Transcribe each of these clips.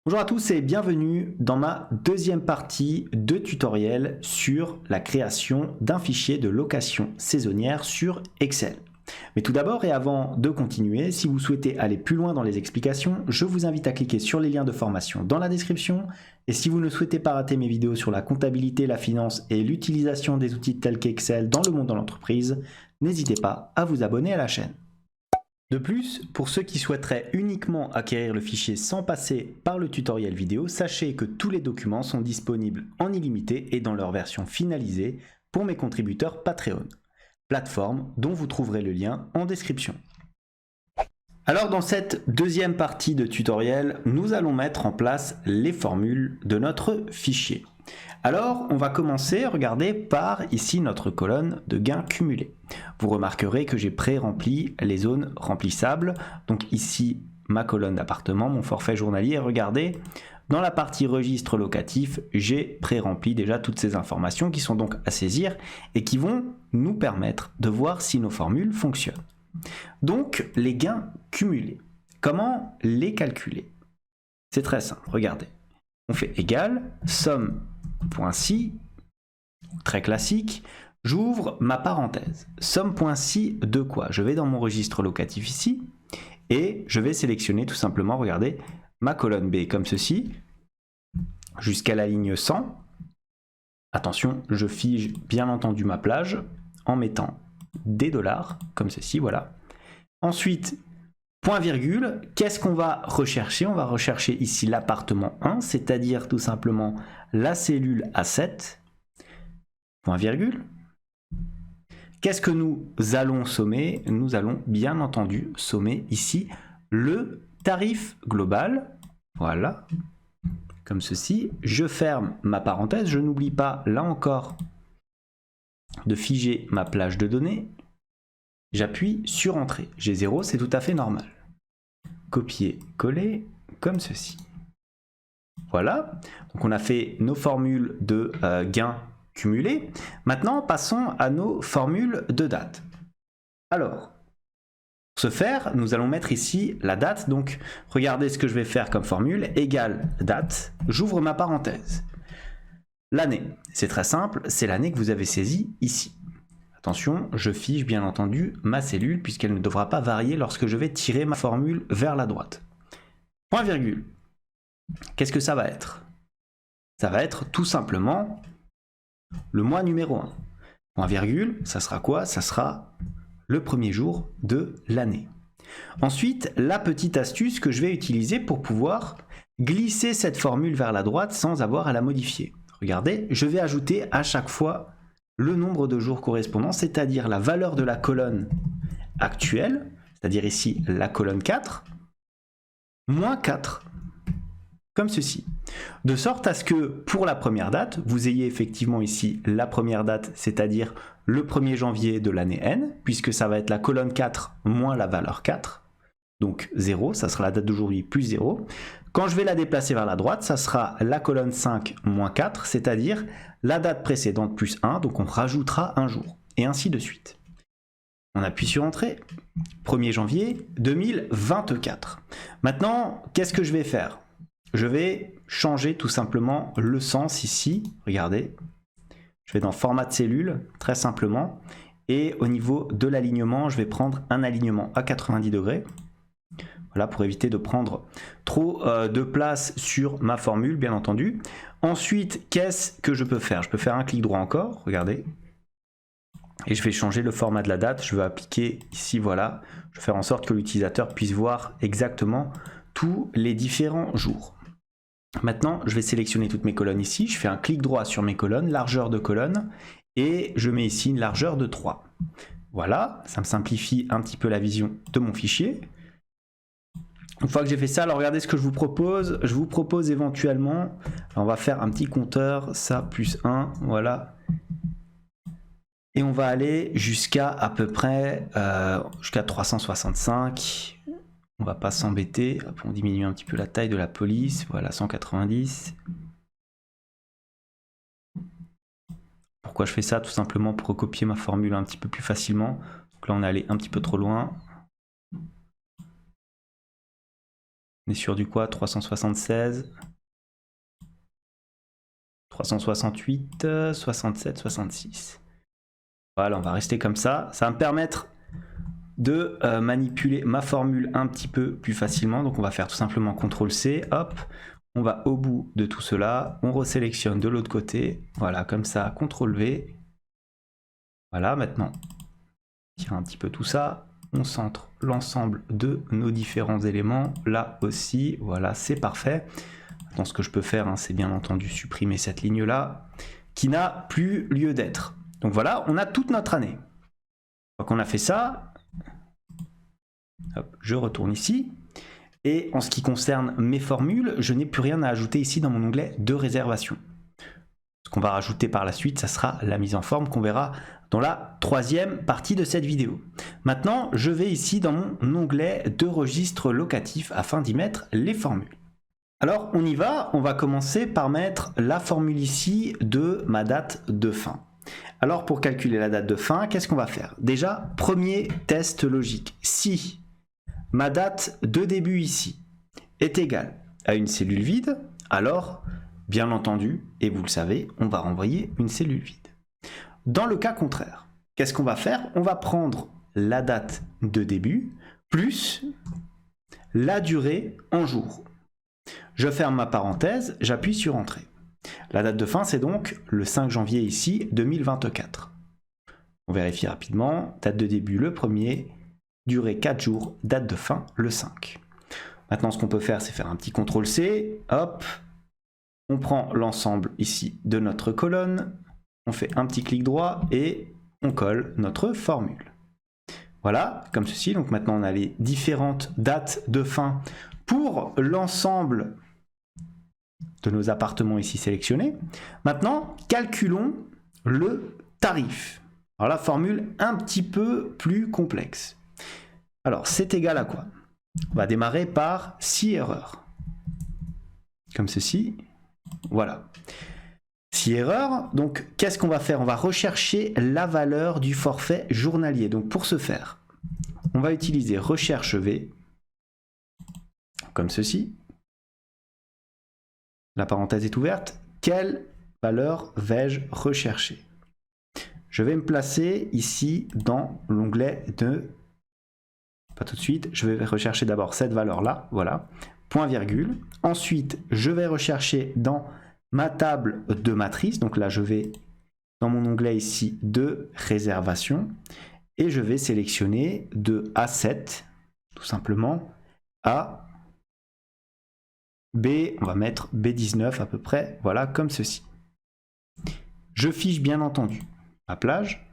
Bonjour à tous et bienvenue dans ma deuxième partie de tutoriel sur la création d'un fichier de location saisonnière sur Excel. Mais tout d'abord et avant de continuer, si vous souhaitez aller plus loin dans les explications, je vous invite à cliquer sur les liens de formation dans la description. Et si vous ne souhaitez pas rater mes vidéos sur la comptabilité, la finance et l'utilisation des outils tels qu'Excel dans le monde de l'entreprise, n'hésitez pas à vous abonner à la chaîne. De plus, pour ceux qui souhaiteraient uniquement acquérir le fichier sans passer par le tutoriel vidéo, sachez que tous les documents sont disponibles en illimité et dans leur version finalisée pour mes contributeurs Patreon, plateforme dont vous trouverez le lien en description. Alors dans cette deuxième partie de tutoriel, nous allons mettre en place les formules de notre fichier. Alors, on va commencer, regardez, par ici notre colonne de gains cumulés. Vous remarquerez que j'ai pré-rempli les zones remplissables. Donc ici, ma colonne d'appartement, mon forfait journalier. Regardez, dans la partie registre locatif, j'ai pré-rempli déjà toutes ces informations qui sont donc à saisir et qui vont nous permettre de voir si nos formules fonctionnent. Donc, les gains cumulés. Comment les calculer? C'est très simple, regardez. On fait égal, somme.si, très classique, j'ouvre ma parenthèse. Somme.si de quoi? Je vais dans mon registre locatif ici, et je vais sélectionner tout simplement, regardez, ma colonne B comme ceci, jusqu'à la ligne 100. Attention, je fige bien entendu ma plage en mettant des dollars, comme ceci, voilà. Ensuite, point virgule, qu'est-ce qu'on va rechercher? On va rechercher ici l'appartement 1, c'est-à-dire tout simplement la cellule A7, point virgule. Qu'est-ce que nous allons sommer? Nous allons bien entendu sommer ici le tarif global, voilà, comme ceci. Je ferme ma parenthèse, je n'oublie pas, là encore, de figer ma plage de données. J'appuie sur Entrée. J'ai 0, c'est tout à fait normal. Copier, coller, comme ceci. Voilà, donc on a fait nos formules de gains cumulés. Maintenant, passons à nos formules de date. Alors, pour ce faire, nous allons mettre ici la date. Donc, regardez ce que je vais faire comme formule, égale date, j'ouvre ma parenthèse. L'année, c'est très simple, c'est l'année que vous avez saisie ici. Attention, je fige bien entendu ma cellule puisqu'elle ne devra pas varier lorsque je vais tirer ma formule vers la droite. Point virgule. Qu'est-ce que ça va être? Ça va être tout simplement le mois numéro 1. Point virgule, ça sera quoi? Ça sera le premier jour de l'année. Ensuite, la petite astuce que je vais utiliser pour pouvoir glisser cette formule vers la droite sans avoir à la modifier. Regardez, je vais ajouter à chaque fois le nombre de jours correspondants, c'est-à-dire la valeur de la colonne actuelle, c'est-à-dire ici la colonne 4, moins 4, comme ceci. De sorte à ce que pour la première date, vous ayez effectivement ici la première date, c'est-à-dire le 1er janvier de l'année N, puisque ça va être la colonne 4 moins la valeur 4, donc 0, ça sera la date d'aujourd'hui plus 0. Quand je vais la déplacer vers la droite, ça sera la colonne 5 moins 4, c'est-à-dire la date précédente plus 1, donc on rajoutera un jour, et ainsi de suite. On appuie sur Entrée, 1er janvier 2024. Maintenant, qu'est-ce que je vais faire? Je vais changer tout simplement le sens ici, regardez. Je vais dans Format de cellule, très simplement, et au niveau de l'alignement, je vais prendre un alignement à 90 degrés. Voilà, pour éviter de prendre trop de place sur ma formule, bien entendu. Ensuite, qu'est-ce que je peux faire? Je peux faire un clic droit encore, regardez. Et je vais changer le format de la date. Je vais appliquer ici, voilà. Je vais faire en sorte que l'utilisateur puisse voir exactement tous les différents jours. Maintenant, je vais sélectionner toutes mes colonnes ici. Je fais un clic droit sur mes colonnes, largeur de colonne. Et je mets ici une largeur de 3. Voilà, ça me simplifie un petit peu la vision de mon fichier. Une fois que j'ai fait ça, alors regardez ce que je vous propose. Je vous propose éventuellement, on va faire un petit compteur, ça plus 1, voilà. Et on va aller jusqu'à à peu près jusqu'à 365. On va pas s'embêter. On diminue un petit peu la taille de la police. Voilà, 190. Pourquoi je fais ça? Tout simplement pour recopier ma formule un petit peu plus facilement. Donc là, on est allé un petit peu trop loin. On est sur du quoi? 376, 368, 67, 66. Voilà, on va rester comme ça. Ça va me permettre de manipuler ma formule un petit peu plus facilement. Donc on va faire tout simplement CTRL-C, hop, on va au bout de tout cela, on resélectionne de l'autre côté, voilà, comme ça, CTRL-V. Voilà, maintenant, on tire un petit peu tout ça, on centre l'ensemble de nos différents éléments, là aussi, voilà, c'est parfait. Maintenant, ce que je peux faire, hein, c'est bien entendu supprimer cette ligne-là, qui n'a plus lieu d'être. Donc voilà, on a toute notre année. Une fois qu'on a fait ça, hop, je retourne ici. Et en ce qui concerne mes formules, je n'ai plus rien à ajouter ici dans mon onglet de réservation. Ce qu'on va rajouter par la suite, ça sera la mise en forme qu'on verra dans la troisième partie de cette vidéo. Maintenant, je vais ici dans mon onglet de registre locatif afin d'y mettre les formules. Alors, on y va. On va commencer par mettre la formule ici de ma date de fin. Alors, pour calculer la date de fin, qu'est-ce qu'on va faire? Déjà, premier test logique. Si ma date de début ici est égale à une cellule vide, alors, bien entendu, et vous le savez, on va renvoyer une cellule vide. Dans le cas contraire, qu'est-ce qu'on va faire? On va prendre la date de début plus la durée en jours. Je ferme ma parenthèse, j'appuie sur Entrée. La date de fin, c'est donc le 5 janvier ici, 2024. On vérifie rapidement, date de début le 1er, durée 4 jours, date de fin le 5. Maintenant, ce qu'on peut faire, c'est faire un petit CTRL-C, hop, on prend l'ensemble ici de notre colonne, on fait un petit clic droit et on colle notre formule. Voilà, comme ceci. Donc maintenant, on a les différentes dates de fin pour l'ensemble de nos appartements ici sélectionnés. Maintenant, calculons le tarif. Alors la formule un petit peu plus complexe. Alors, c'est égal à quoi? On va démarrer par 6 erreurs. Comme ceci. Voilà. 6 erreurs. Donc, qu'est-ce qu'on va faire? On va rechercher la valeur du forfait journalier. Donc, pour ce faire, on va utiliser recherche V. Comme ceci. La parenthèse est ouverte. Quelle valeur vais-je rechercher? Je vais me placer ici dans l'onglet de... Pas tout de suite. Je vais rechercher d'abord cette valeur-là. Voilà. Point virgule. Ensuite, je vais rechercher dans ma table de matrice. Donc là, je vais dans mon onglet ici de réservation. Et je vais sélectionner de A7, tout simplement, à B, on va mettre B19 à peu près, voilà, comme ceci. Je fiche bien entendu ma plage,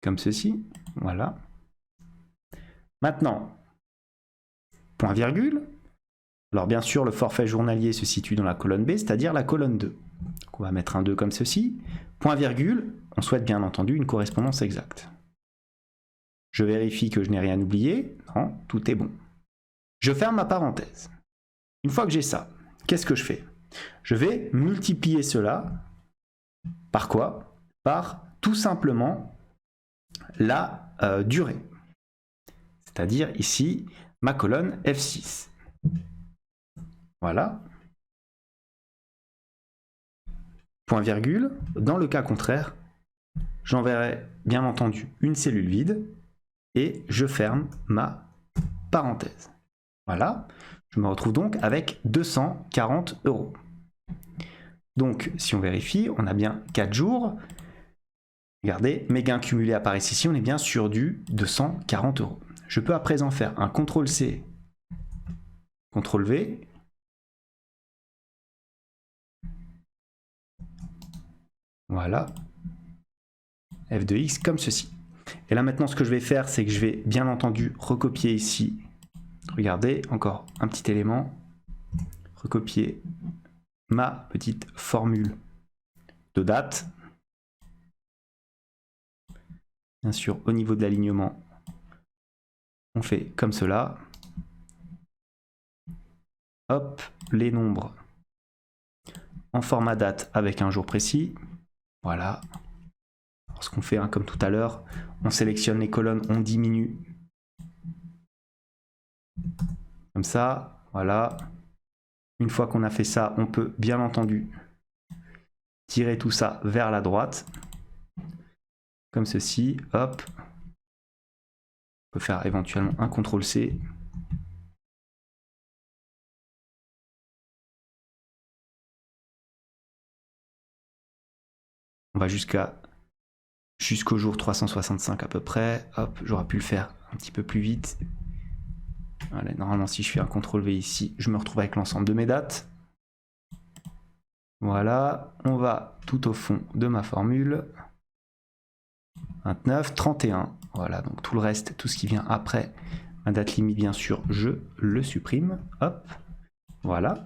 comme ceci, voilà. Maintenant, point virgule. Alors bien sûr, le forfait journalier se situe dans la colonne B, c'est-à-dire la colonne 2. Donc on va mettre un 2 comme ceci. Point virgule, on souhaite bien entendu une correspondance exacte. Je vérifie que je n'ai rien oublié. Non, tout est bon. Je ferme ma parenthèse. Une fois que j'ai ça, qu'est-ce que je fais? Je vais multiplier cela par quoi? Par tout simplement la durée. C'est-à-dire ici, ma colonne F6. Voilà. Point virgule. Dans le cas contraire, j'enverrai bien entendu une cellule vide et je ferme ma parenthèse. Voilà. Je me retrouve donc avec 240 €. Donc, si on vérifie, on a bien 4 jours. Regardez, mes gains cumulés apparaissent ici. On est bien sur du 240 €. Je peux à présent faire un CTRL-C, CTRL-V. Voilà. F2X comme ceci. Et là maintenant ce que je vais faire, c'est que je vais bien entendu recopier ici. Regardez, encore un petit élément. Recopier ma petite formule de date. Bien sûr, au niveau de l'alignement, on fait comme cela. Hop, les nombres en format date avec un jour précis. Voilà. Alors, ce qu'on fait, hein, comme tout à l'heure, on sélectionne les colonnes, on diminue Comme ça, voilà. Une fois qu'on a fait ça, on peut bien entendu tirer tout ça vers la droite. Comme ceci, hop. On peut faire éventuellement un CTRL-C. On va jusqu'au jour 365 à peu près. Hop, j'aurais pu le faire un petit peu plus vite. Voilà, normalement, si je fais un CTRL-V ici, je me retrouve avec l'ensemble de mes dates. Voilà, on va tout au fond de ma formule. 29, 31. Voilà, donc tout le reste, tout ce qui vient après ma date limite, bien sûr, je le supprime. Hop, voilà.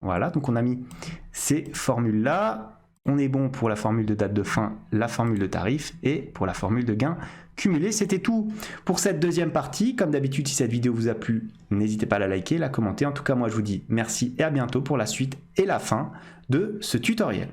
Voilà, donc on a mis ces formules-là. On est bon pour la formule de date de fin, la formule de tarif et pour la formule de gain cumulé. C'était tout pour cette deuxième partie. Comme d'habitude, si cette vidéo vous a plu, n'hésitez pas à la liker, la commenter. En tout cas, moi, je vous dis merci et à bientôt pour la suite et la fin de ce tutoriel.